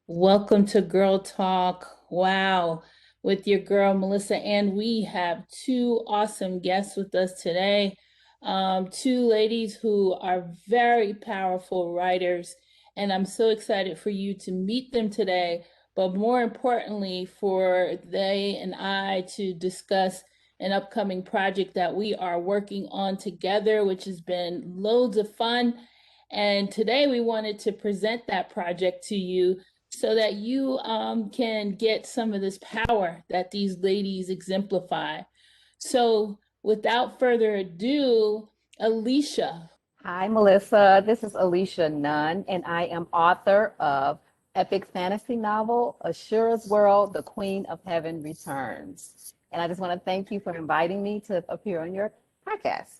Welcome to Girl Talk. Wow, with your girl Melissa, and we have two awesome guests with us today. Two ladies who are very powerful writers, and I'm so excited for you to meet them today. But more importantly, for they and I to discuss an upcoming project that we are working on together, which has been loads of fun. And today we wanted to present that project to you so that you can get some of this power that these ladies exemplify. So, without further ado, Alicia. Hi, Melissa. This is Alicia Nunn, and I am author of epic fantasy novel, Ashura's World, The Queen of Heaven Returns. And I just want to thank you for inviting me to appear on your podcast.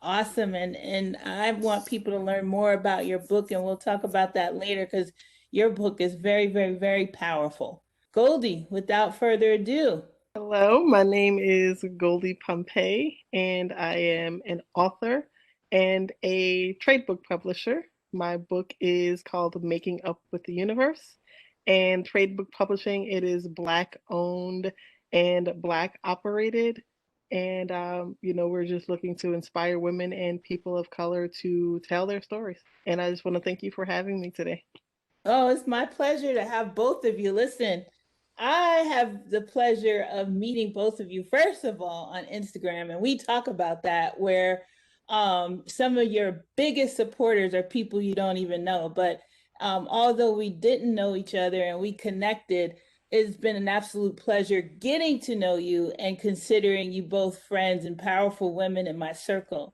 Awesome. And I want people to learn more about your book, and we'll talk about that later because your book is very, very, very powerful. Goldie, without further ado. Hello, my name is Goldie Pompey, and I am an author and a trade book publisher. My book is called Making Up with the Universe, and trade book publishing, it is Black owned and Black operated. And, we're just looking to inspire women and people of color to tell their stories. And I just want to thank you for having me today. Oh, it's my pleasure to have both of you. Listen, I have the pleasure of meeting both of you, first of all, on Instagram, and we talk about that where some of your biggest supporters are people you don't even know. But although we didn't know each other and we connected, it's been an absolute pleasure getting to know you and considering you both friends and powerful women in my circle.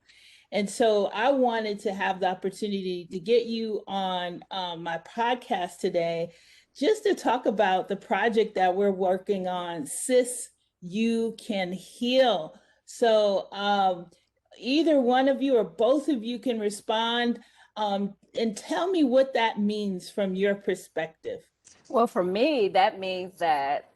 And so I wanted to have the opportunity to get you on my podcast today just to talk about the project that we're working on, Sis You Can Heal. So either one of you or both of you can respond and tell me what that means from your perspective. Well, for me, that means that,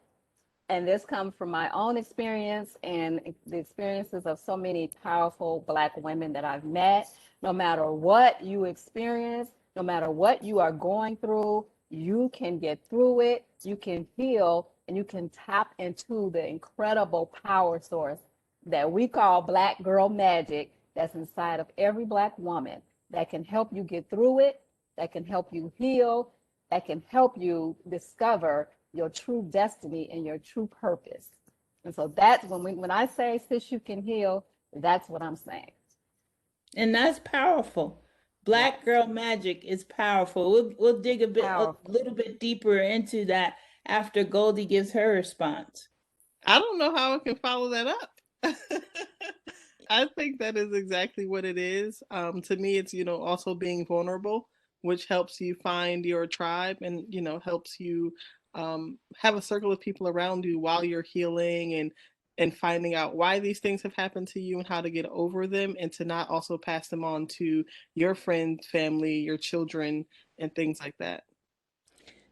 and this comes from my own experience and the experiences of so many powerful Black women that I've met. No matter what you experience, no matter what you are going through, you can get through it, you can heal, and you can tap into the incredible power source that we call Black girl magic that's inside of every Black woman that can help you get through it, that can help you heal, that can help you discover your true destiny and your true purpose. And so that's when I say sis you can heal, that's what I'm saying. And that's powerful. Yes. Black girl magic is powerful. We'll dig a Powerful. little bit deeper into that after Goldie gives her response. I don't know how I can follow that up. I think that is exactly what it is. To me, it's, also being vulnerable, which helps you find your tribe and, helps you have a circle of people around you while you're healing and finding out why these things have happened to you and how to get over them and to not also pass them on to your friends, family, your children, and things like that.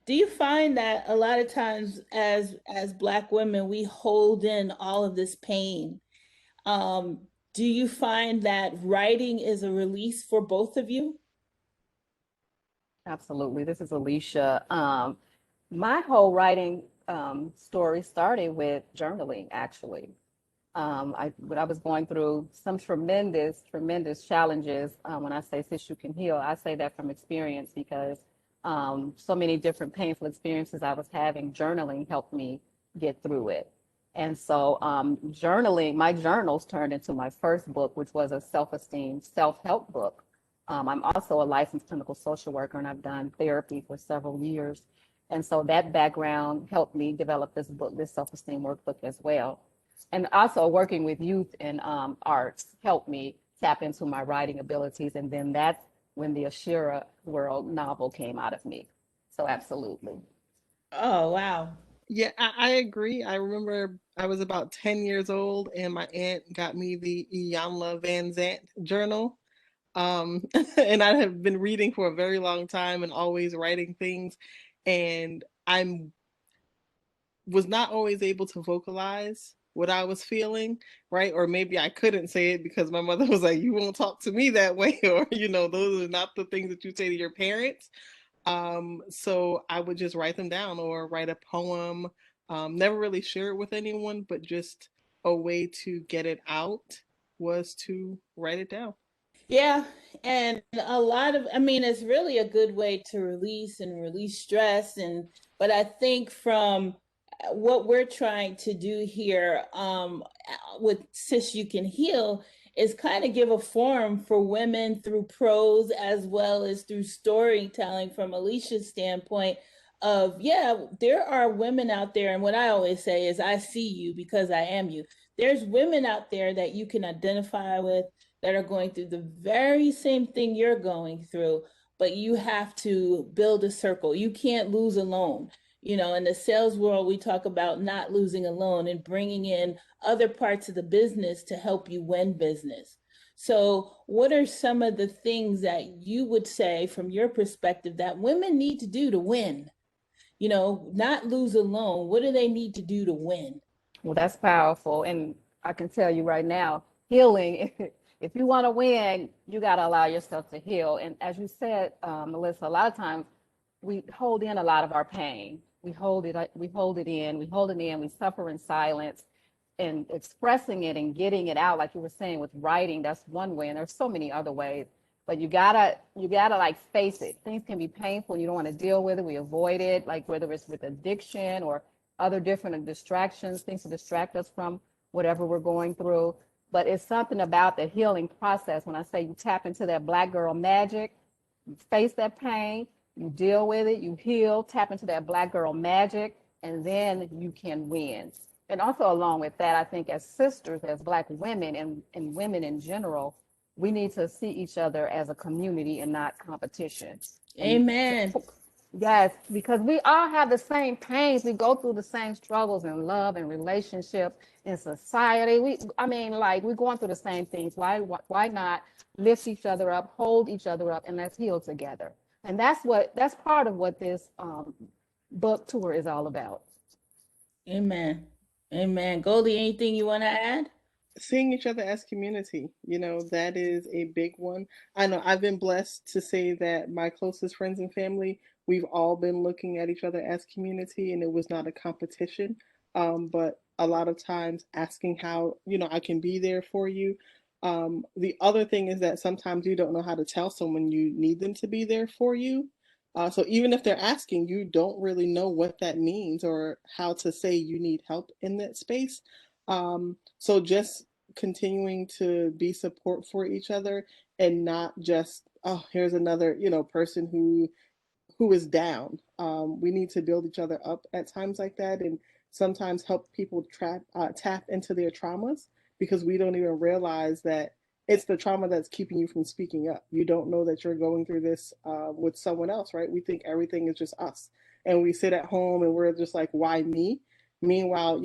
Do you find that a lot of times as Black women we hold in all of this pain? Do you find that writing is a release for both of you? Absolutely. This is Alicia. My whole writing story started with journaling, actually. When I was going through some tremendous challenges, when I say sis you can heal, I say that from experience because so many different painful experiences I was having, journaling helped me get through it. And so journaling, my journals turned into my first book, which was a self-esteem, self-help book. I'm also a licensed clinical social worker and I've done therapy for several years. And so that background helped me develop this book, this self-esteem workbook as well. And also working with youth in arts helped me tap into my writing abilities. And then that's when the Ashura World novel came out of me. So absolutely. Oh, wow. Yeah, I agree. I remember I was about 10 years old and my aunt got me the Iyanla Van Zant journal. And I have been reading for a very long time and always writing things. And I was not always able to vocalize what I was feeling, right? Or maybe I couldn't say it because my mother was like, you won't talk to me that way, or, those are not the things that you say to your parents. So I would just write them down or write a poem. Never really share it with anyone, but just a way to get it out was to write it down. Yeah, and a lot of, I mean, it's really a good way to release and release stress. And, but I think from what we're trying to do here with Sis You Can Heal is kind of give a forum for women through prose as well as through storytelling from Alicia's standpoint of, yeah, there are women out there. And what I always say is, I see you because I am you. There's women out there that you can identify with that are going through the very same thing you're going through, but you have to build a circle. You can't lose alone. You know, in the sales world, we talk about not losing alone and bringing in other parts of the business to help you win business. So, what are some of the things that you would say from your perspective that women need to do to win? You know, not lose alone. What do they need to do to win? Well, that's powerful. And I can tell you right now, healing, if you want to win, you got to allow yourself to heal. And as you said, Melissa, a lot of times we hold in a lot of our pain. We hold it in, we suffer in silence, and expressing it and getting it out, like you were saying with writing, that's one way. And there's so many other ways. But you gotta like face it. Things can be painful. You don't want to deal with it. We avoid it, like whether it's with addiction or other different distractions, things to distract us from whatever we're going through. But it's something about the healing process. When I say you tap into that Black girl magic, you face that pain, you deal with it, you heal, tap into that Black girl magic, and then you can win. And also, along with that, I think as sisters, as Black women and women in general, we need to see each other as a community and not competition. And Amen. yes, because we all have the same pains. We go through the same struggles in love and relationship in society. I mean, like we're going through the same things. Why not lift each other up, hold each other up, and let's heal together? And that's part of what this book tour is all about. Amen. Amen. Goldie, anything you want to add? Seeing each other as community, that is a big one. I know I've been blessed to say that my closest friends and family, we've all been looking at each other as community, and it was not a competition. But a lot of times asking how, I can be there for you. The other thing is that sometimes you don't know how to tell someone you need them to be there for you. So even if they're asking, you don't really know what that means or how to say you need help in that space. So just continuing to be support for each other and not just, oh, here's another, person who is down. We need to build each other up at times like that, and sometimes help people tap into their traumas because we don't even realize that it's the trauma that's keeping you from speaking up. You don't know that you're going through this with someone else, right? We think everything is just us, and we sit at home and we're just like, why me? Meanwhile,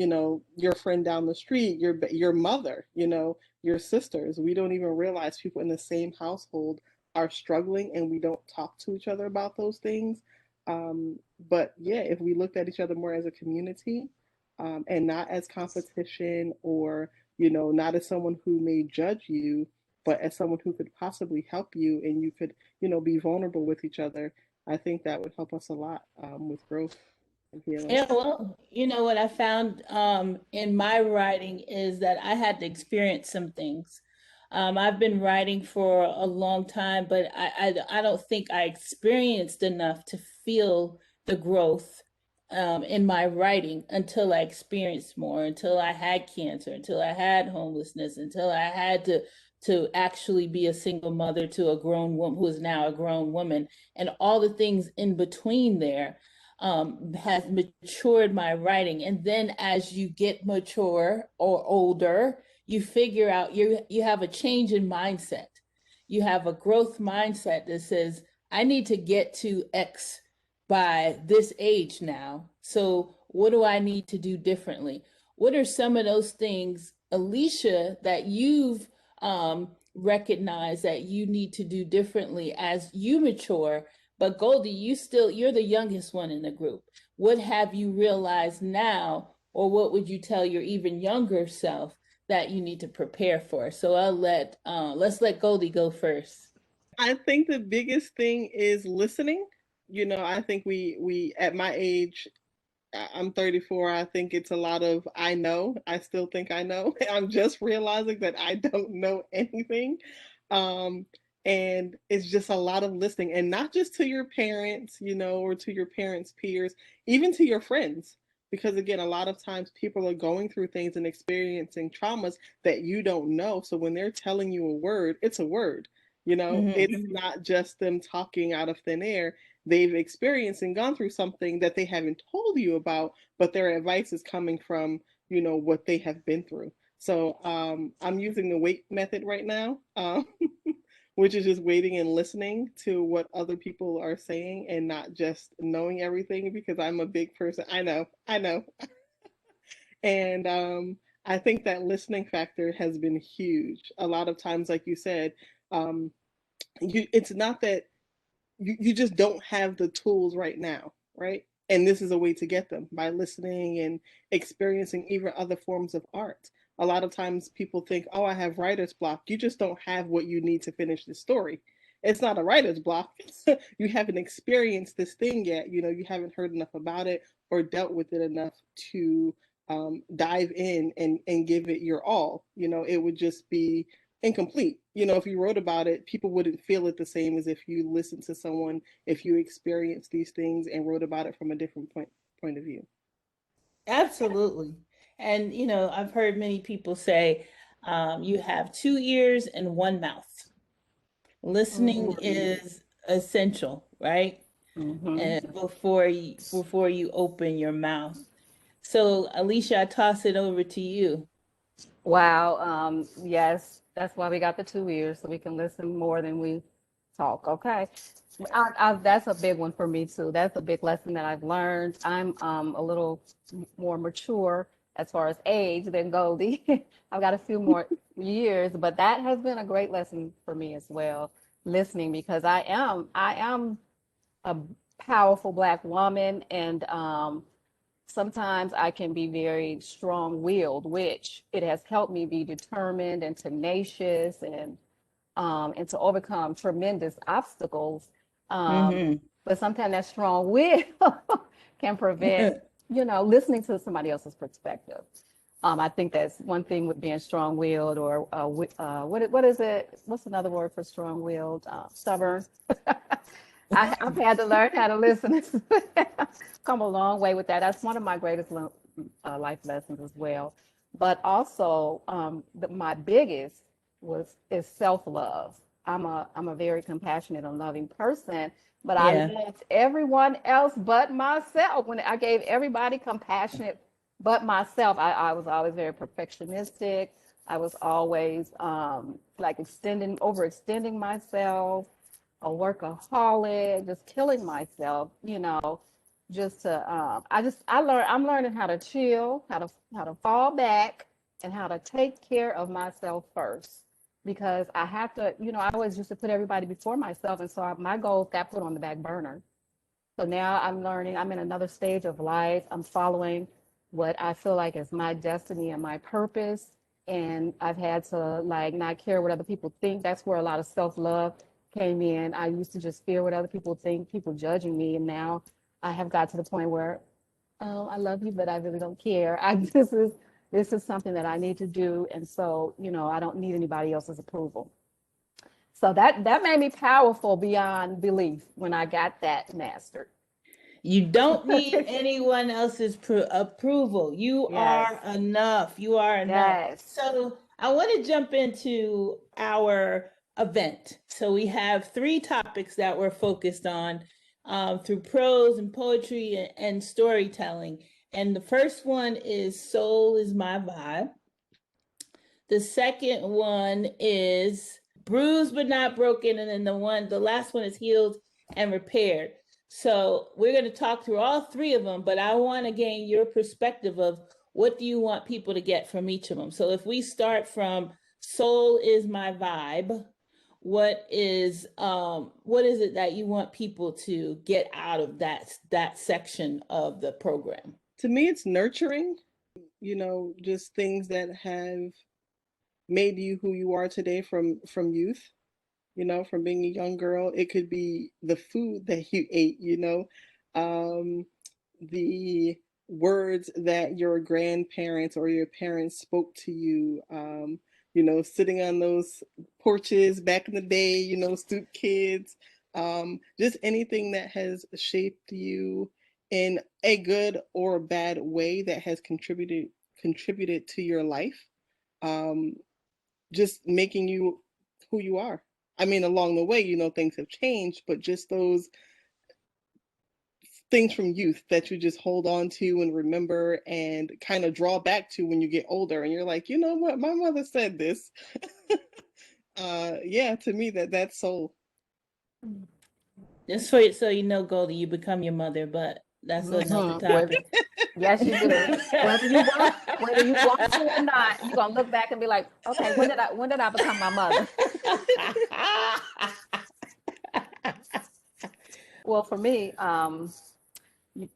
your friend down the street, your mother, your sisters, we don't even realize people in the same household are struggling and we don't talk to each other about those things. But yeah, if we looked at each other more as a community and not as competition or, not as someone who may judge you, but as someone who could possibly help you and you could, be vulnerable with each other, I think that would help us a lot with growth and healing. Yeah, well, you know what I found in my writing is that I had to experience some things. I've been writing for a long time, but I don't think I experienced enough to feel the growth in my writing until I experienced more, until I had cancer, until I had homelessness, until I had to actually be a single mother to a grown woman who is now a grown woman, and all the things in between there has matured my writing. And then as you get mature or older, you figure out you have a change in mindset. You have a growth mindset that says, I need to get to X by this age now. So what do I need to do differently? What are some of those things, Alicia, that you've recognized that you need to do differently as you mature? But Goldie, you're the youngest one in the group. What have you realized now, or what would you tell your even younger self that you need to prepare for? So let's let Goldie go first. I think the biggest thing is listening. I think we at my age, I'm 34. I think it's a lot of I know. I still think I know. I'm just realizing that I don't know anything. Um, and it's just a lot of listening, and not just to your parents, or to your parents' peers, even to your friends. Because again, a lot of times people are going through things and experiencing traumas that you don't know. So when they're telling you a word, it's a word. Mhm. It's not just them talking out of thin air. They've experienced and gone through something that they haven't told you about, but their advice is coming from, what they have been through. So I'm using the wait method right now, which is just waiting and listening to what other people are saying and not just knowing everything, because I'm a big person. I know. And I think that listening factor has been huge. A lot of times, like you said, um, it's not that you just don't have the tools right now, right? And this is a way to get them by listening and experiencing even other forms of art. A lot of times people think, oh, I have writer's block. You just don't have what you need to finish the story. It's not a writer's block. You haven't experienced this thing yet. You haven't heard enough about it or dealt with it enough to dive in and give it your all. It would just be incomplete. If you wrote about it, people wouldn't feel it the same as if you listened to someone, if you experienced these things and wrote about it from a different point of view. Absolutely. And, I've heard many people say you have two ears and one mouth. Listening Mm-hmm. is essential, right? Mm-hmm. And before you open your mouth. So, Alicia, I toss it over to you. Wow. Yes, that's why we got the 2 ears, so we can listen more than we talk. Okay. That's a big one for me too. That's a big lesson that I've learned. I'm a little more mature as far as age than Goldie. I've got a few more years, but that has been a great lesson for me as well, listening, because I am a powerful Black woman, and sometimes I can be very strong-willed, which it has helped me be determined and tenacious, and to overcome tremendous obstacles. Um, Hmm. but sometimes that strong will can prevent, listening to somebody else's perspective. I think that's one thing with being strong-willed, or what is it? What's another word for strong-willed? Stubborn. I've had to learn how to listen. Come a long way with that. That's one of my greatest life lessons as well. But also, my biggest is self-love. I'm a very compassionate and loving person, but I Yeah. loved everyone else but myself. When I gave everybody compassionate but myself, I was always very perfectionistic. I was always like overextending myself, a workaholic, just killing myself, just to I'm learning how to chill, how to fall back, and how to take care of myself first, because I have to, I always used to put everybody before myself, and so my goals got put on the back burner. So now I'm learning, I'm in another stage of life. I'm following what I feel like is my destiny and my purpose. And I've had to like not care what other people think. That's where a lot of self-love came in. I used to just fear what other people think, people judging me. And now I have got to the point where, oh, I love you, but I really don't care. This is something that I need to do. And so, I don't need anybody else's approval. So that made me powerful beyond belief when I got that mastered. You don't need anyone else's approval. You Yes. are enough. You are enough. Yes. So I want to jump into our event. So we have three topics that we're focused on through prose and poetry and storytelling. And the first one is Soul is My Vibe. The second one is Bruised but Not Broken. And then the last one is Healed and Repaired. So we're going to talk through all three of them, but I want to gain your perspective of what do you want people to get from each of them. So if we start from Soul is My Vibe, what is it that you want people to get out of that section of the program? To me, it's nurturing, just things that have made you who you are today from youth. from being a young girl. It could be the food that you ate, the words that your grandparents or your parents spoke to you, sitting on those porches back in the day, stoop kids, just anything that has shaped you in a good or bad way that has contributed to your life, um, just making you who you are. I mean, along the way, things have changed, but just those things from youth that you just hold on to and remember and kind of draw back to when you get older and you're like, you know what, my mother said this. Yeah, to me that's soul. Just for so you know, Goldie, you become your mother, but that's another topic. Yes, you do. Whether you want to or not, you're gonna look back and be like, okay, when did I become my mother? Well, for me,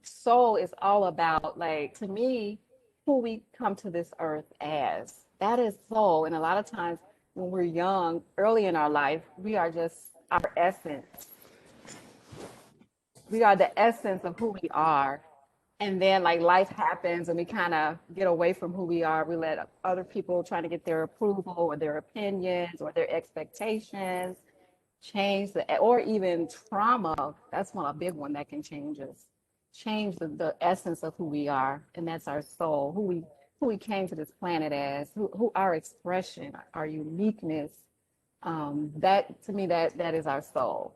soul is all about, like, to me, who we come to this earth as. That is soul. And a lot of times when we're young, early in our life, we are just our essence. We are the essence of who we are. And then, like, life happens and we kind of get away from who we are. We let other people trying to get their approval or their opinions or their expectations change or even trauma. That's a big one that can change us, change the essence of who we are. And that's our soul, who we came to this planet as, who our expression, our uniqueness. That, to me, that is our soul.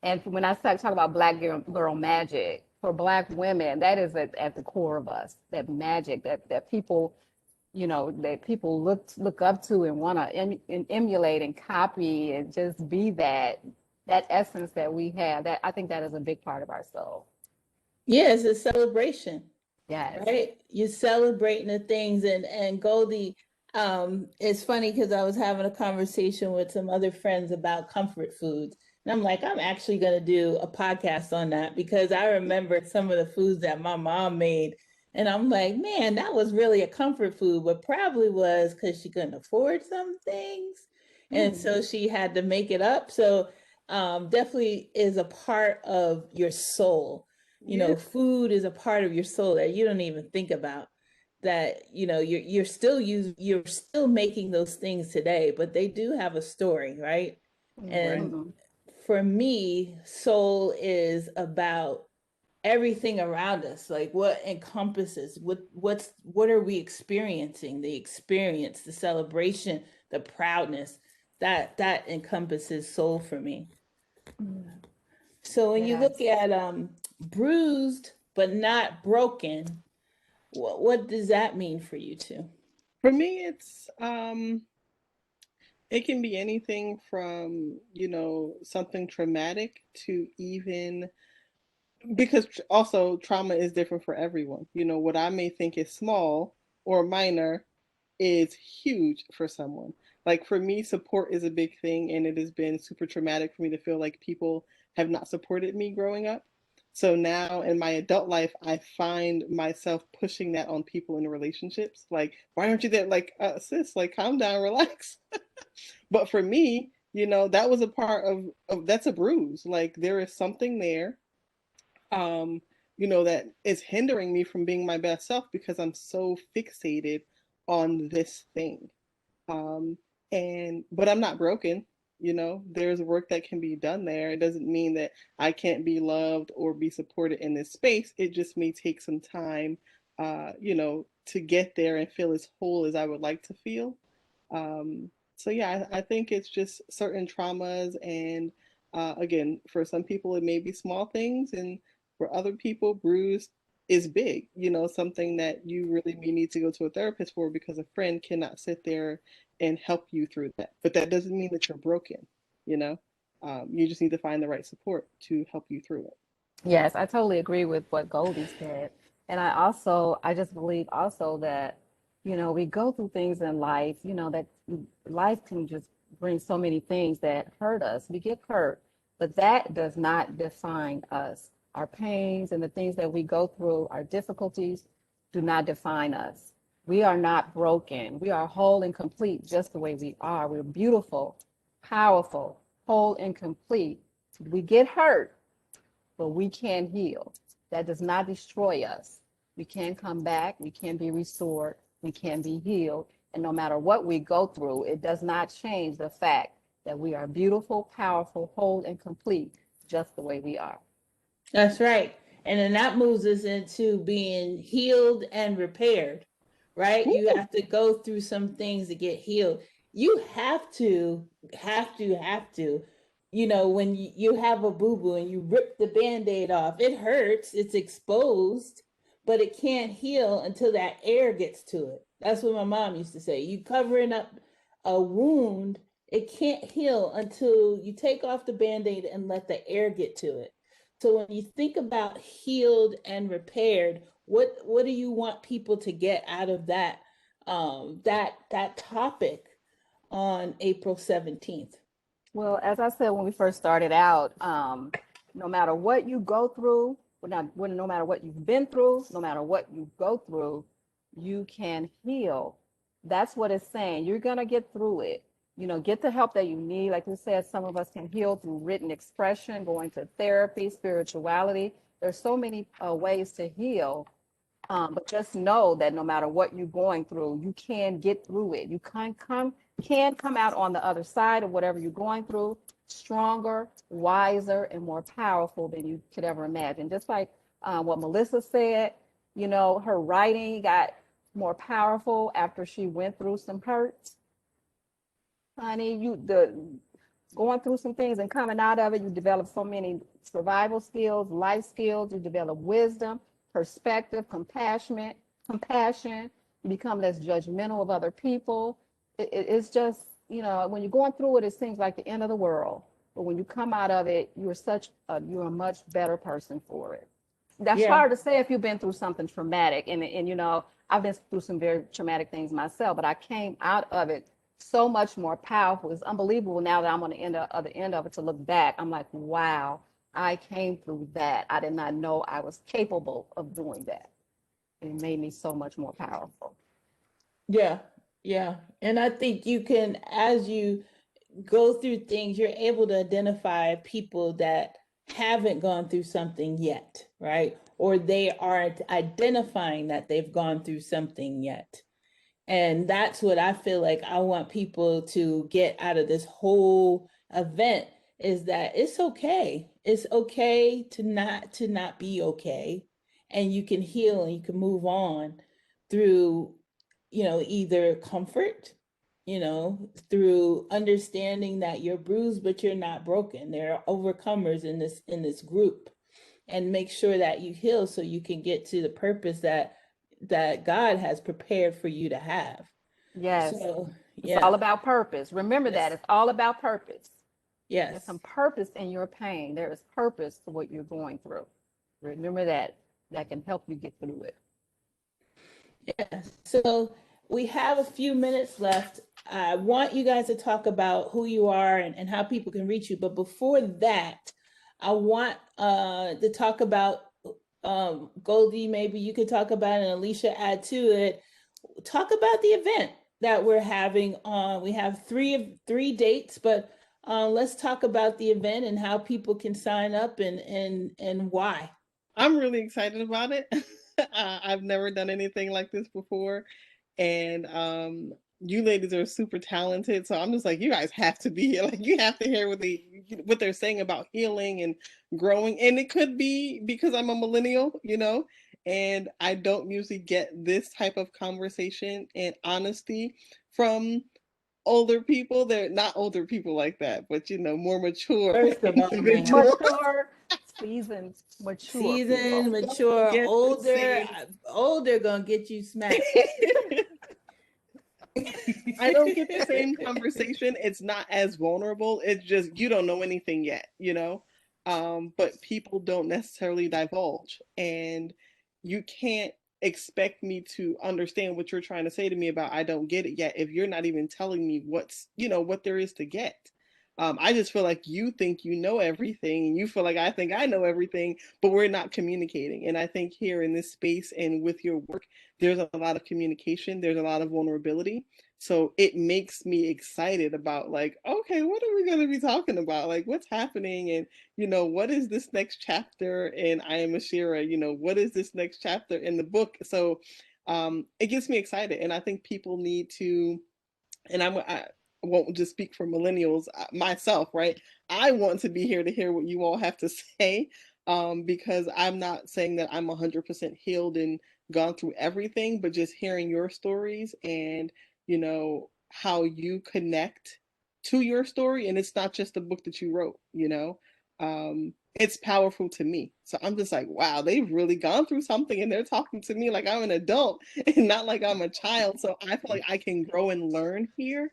And when I talk about Black girl magic, for Black women, that is at the core of us. That magic that people, that people look up to and want to emulate and copy and just be that essence that we have. That, I think, that is a big part of our soul. Yeah, it's a celebration. Yes. Right? You're celebrating the things, and Goldie, it's funny because I was having a conversation with some other friends about comfort foods. And I'm like, I'm actually going to do a podcast on that because I remember some of the foods that my mom made. And I'm like, man, that was really a comfort food, but probably was because she couldn't afford some things. And so she had to make it up. So definitely is a part of your soul. Yeah. Food is a part of your soul that you don't even think about, that you're still making those things today, but they do have a story, right? Right. And for me, soul is about everything around us, like what encompasses what are we experiencing, the experience, the celebration, the proudness, that encompasses soul for me. So when you look Yes. at bruised but not broken, what does that mean for you too? For me, it can be anything from, something traumatic to even, because also trauma is different for everyone. What I may think is small or minor is huge for someone. Like for me, support is a big thing, and it has been super traumatic for me to feel like people have not supported me growing up. So now in my adult life, I find myself pushing that on people in relationships. Like, why aren't you there? Like, sis, like, calm down, relax. But for me, that was a part of that's a bruise. Like, there is something there, um, that is hindering me from being my best self because I'm so fixated on this thing. Um, but I'm not broken. There's work that can be done there. It doesn't mean that I can't be loved or be supported in this space. It just may take some time, to get there and feel as whole as I would like to feel. So yeah, I think it's just certain traumas, and again, for some people it may be small things, and for other people, bruised is big. Something that you really may need to go to a therapist for, because a friend cannot sit there and help you through that. But that doesn't mean that you're broken. You know, you just need to find the right support to help you through it. Yes, I totally agree with what Goldie said. And I just believe also that, we go through things in life, that life can just bring so many things that hurt us. We get hurt, but that does not define us. Our pains and the things that we go through, our difficulties, do not define us. We are not broken. We are whole and complete just the way we are. We're beautiful, powerful, whole and complete. We get hurt, but we can heal. That does not destroy us. We can come back, we can be restored, we can be healed. And no matter what we go through, it does not change the fact that we are beautiful, powerful, whole, and complete, just the way we are. That's right. And then that moves us into being healed and repaired, right? You have to go through some things to get healed. You have to, you know, when you have a boo-boo and you rip the Band-Aid off, it hurts, it's exposed, but it can't heal until that air gets to it. That's what my mom used to say. You covering up a wound, it can't heal until you take off the Band-Aid and let the air get to it. So when you think about healed and repaired, what do you want people to get out of that that topic on April 17th? Well, as I said when we first started out, no matter what you go through, no matter what you've been through, no matter what you go through, you can heal. That's what it's saying. You're going to get through it. You know, get the help that you need. Like you said, some of us can heal through written expression, going to therapy, spirituality. There's so many ways to heal. But just know that no matter what you're going through, you can get through it. You can come out on the other side of whatever you're going through stronger, wiser, and more powerful than you could ever imagine. Just like what Melissa said, you know, her writing got more powerful after she went through some hurts. Honey, going through some things and coming out of it, you develop so many survival skills, life skills, you develop wisdom, perspective, compassion, you become less judgmental of other people. It's just, you know, when you're going through it, it seems like the end of the world. But when you come out of it, you're a much better person for it. That's hard to say if you've been through something traumatic. And you know, I've been through some very traumatic things myself, but I came out of it so much more powerful. It's unbelievable now that I'm on the other end of it to look back. I'm like, wow, I came through that. I did not know I was capable of doing that. It made me so much more powerful. Yeah, yeah. And I think you can, as you go through things, you're able to identify people that haven't gone through something yet, right? Or they aren't identifying that they've gone through something yet. And that's what I feel like I want people to get out of this whole event, is that it's okay. It's okay to not be okay. And you can heal and you can move on through, you know, either comfort, you know, through understanding that you're bruised but you're not broken. There are overcomers in this group. And make sure that you heal so you can get to the purpose that God has prepared for you to have. Yes. So, it's all about purpose. Remember that it's all about purpose. Yes. There's some purpose in your pain. There is purpose to what you're going through. Remember that. That can help you get through it. Yes. So we have a few minutes left. I want you guys to talk about who you are and how people can reach you. But before that, I want to talk about Goldie, maybe you could talk about it, and Alicia add to it. Talk about the event that we're having on. We have three dates, but let's talk about the event and how people can sign up and why. I'm really excited about it. I've never done anything like this before, and you ladies are super talented. So I'm just like, you guys have to be here. Like, you have to hear what they're saying about healing and growing. And it could be because I'm a millennial, you know, and I don't usually get this type of conversation and honesty from older people. They're not older people like that, but you know, more mature. First of all, mature, seasoned, mature, mature, Yes, older gonna get you smacked. I don't get the same conversation. It's not as vulnerable. It's just you don't know anything yet, you know. But people don't necessarily divulge, and you can't expect me to understand what you're trying to say to me about I don't get it yet if you're not even telling me what's, you know, what there is to get. I just feel like you think you know everything, and you feel like I think I know everything, but we're not communicating. And I think here in this space and with your work, there's a lot of communication, there's a lot of vulnerability. So it makes me excited about like, okay, what are we going to be talking about? Like, what's happening? And, what is this next chapter in I Am Ashira? What is this next chapter in the book? So it gets me excited. And I think people need to, and I won't just speak for millennials, myself, right? I want to be here to hear what you all have to say, because I'm not saying that I'm 100% healed and gone through everything, but just hearing your stories and, how you connect to your story. And it's not just a book that you wrote. It's powerful to me. So I'm just like, wow, they've really gone through something and they're talking to me like I'm an adult and not like I'm a child. So I feel like I can grow and learn here.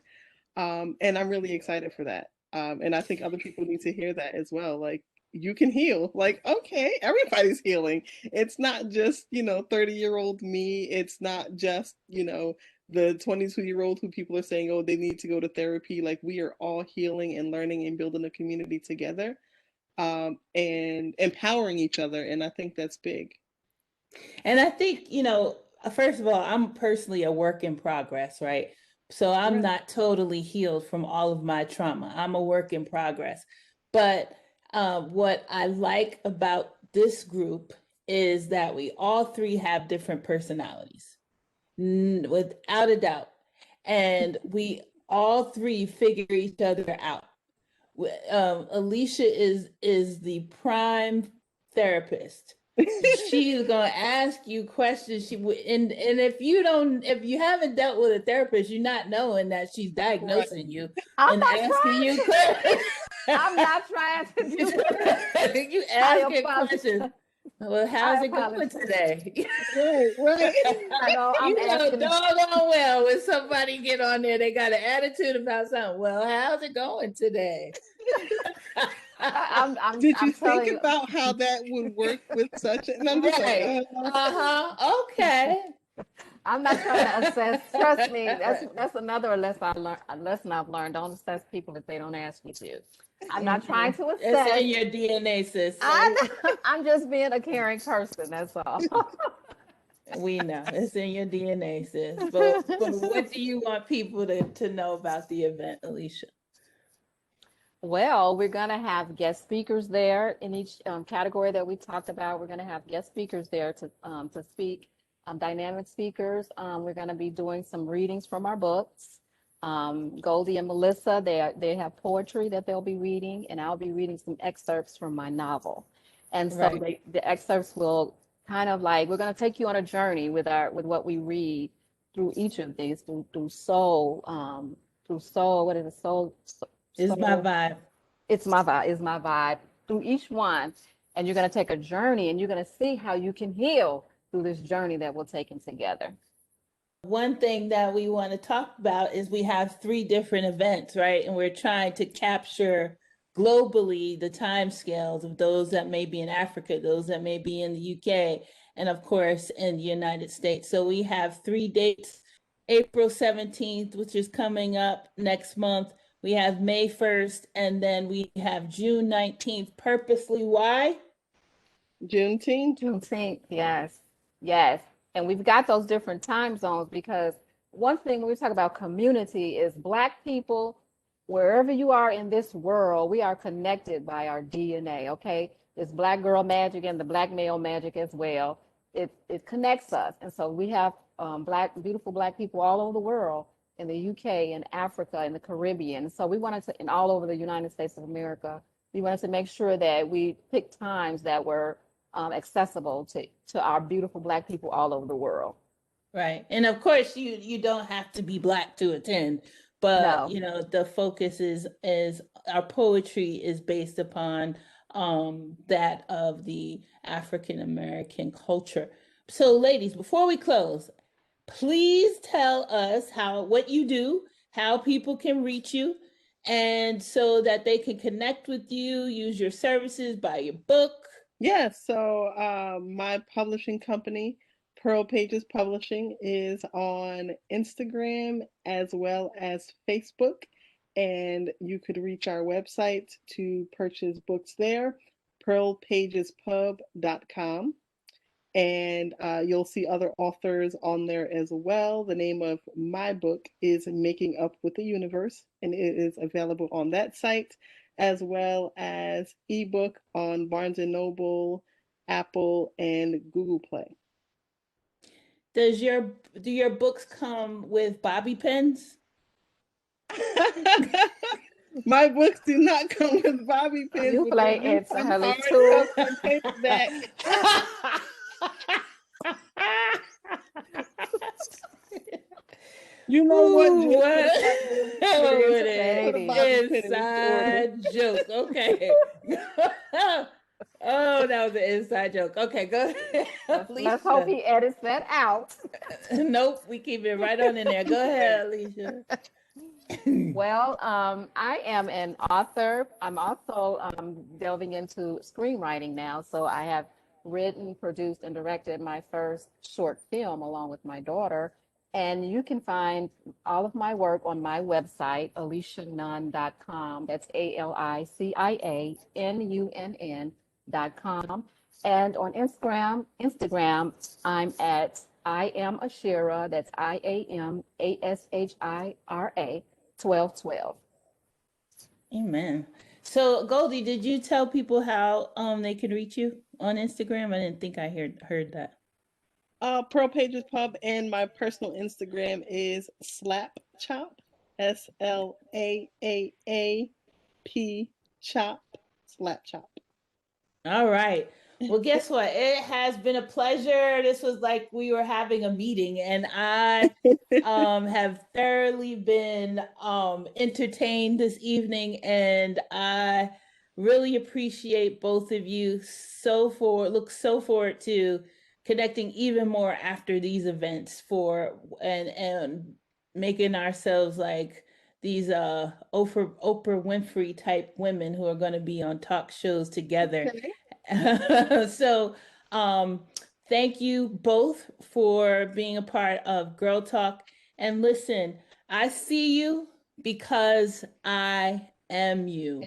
And I'm really excited for that. And I think other people need to hear that as well. Like, you can heal. Like, okay, everybody's healing. It's not just, 30-year-old me. It's not just, the 22-year-old who people are saying, oh, they need to go to therapy. Like, we are all healing and learning and building a community together, and empowering each other. And I think that's big. And I think, first of all, I'm personally a work in progress, right? So I'm Right. not totally healed from all of my trauma. I'm a work in progress. But what I like about this group is that we all three have different personalities, without a doubt. And we all three figure each other out. Alicia is the prime therapist. She's gonna ask you questions. And if you haven't dealt with a therapist, you're not knowing that she's Right. diagnosing you I'm and not asking trying you to. questions. I'm not trying to do that. You I asking apologize. questions. Well, how's I it going apologize. today? Right, right. I know I'm You know asking. doggone well when somebody get on there, they got an attitude about something. Well, how's it going today? Did you I'm think telling you. about how that would work with such? And I'm just like, Right. Uh-huh. Okay. I'm not trying to assess. Trust me, Right. that's another lesson I learned. A lesson I've learned. Don't assess people if they don't ask you to. I'm not trying Mhm. to It's assess. in your DNA, sis. I'm just being a caring person. That's all. We know it's in your DNA, sis. But what do you want people to know about the event, Alicia? Well, we're going to have guest speakers there in each category that we talked about. We're going to have guest speakers there to speak, dynamic speakers. We're going to be doing some readings from our books. Goldie and Melissa, they have poetry that they'll be reading, and I'll be reading some excerpts from my novel. And so Right. the excerpts will kind of like, we're going to take you on a journey with what we read through each of these, through soul, what is it, Is my soul, vibe. it's my vibe through each one. And you're going to take a journey and you're going to see how you can heal through this journey that we're taking together. One thing that we want to talk about is we have three different events, right? And we're trying to capture globally the time scales of those that may be in Africa, those that may be in the UK, and of course in the United States. So we have three dates: April 17th, which is coming up next month. We have May 1st, and then we have June 19th. Purposely, why? Juneteenth. Juneteenth, yes, yes. And we've got those different time zones because one thing when we talk about community is Black people, wherever you are in this world, we are connected by our DNA, okay? It's Black girl magic and the Black male magic as well. It connects us. And so we have beautiful Black people all over the world, in the UK, in Africa, in the Caribbean. So we wanted to, and all over the United States of America, we wanted to make sure that we picked times that were accessible to our beautiful Black people all over the world. Right. And of course you don't have to be Black to attend, but No, the focus is our poetry is based upon that of the African American culture. So ladies, before we close, please tell us what you do, how people can reach you, and so that they can connect with you, use your services, buy your book. Yeah, so my publishing company, Pearl Pages Publishing, is on Instagram as well as Facebook. and you could reach our website to purchase books there, pearlpagespub.com. And you'll see other authors on there as well. The name of my book is Making Up with the Universe, and it is available on that site, as well as ebook on Barnes & Noble, Apple, and Google Play. Do your books come with bobby pins? My books do not come with bobby pins. You but play they do it's come Halley hardcover too. and paperback. You know what? Ooh, Just what? put a bobby pin in this order. Inside joke. Okay. Oh, that was an inside joke. Okay, go ahead. Let's hope Alicia. he edits that out. Nope, we keep it right on in there. Go ahead, Alicia. Well, I am an author. I'm also delving into screenwriting now. So I have written, produced, and directed my first short film along with my daughter. And you can find all of my work on my website, alicianunn.com. That's ALICIANUNN.com. And on Instagram, I'm at I am Ashira. That's IAMASHIRA 1212. Amen. So, Goldie, did you tell people how they can reach you on Instagram? I didn't think I heard that. Pearl Pages Pub, and my personal Instagram is slapchop, SLAAAP chop, slapchop. All right. Well, guess what? It has been a pleasure. This was like we were having a meeting, and I have thoroughly been entertained this evening, and I really appreciate both of you look so forward to connecting even more after these events and making ourselves like these Oprah Winfrey type women who are going to be on talk shows together. Okay. So, thank you both for being a part of Girl Talk. And listen, I see you because I am you.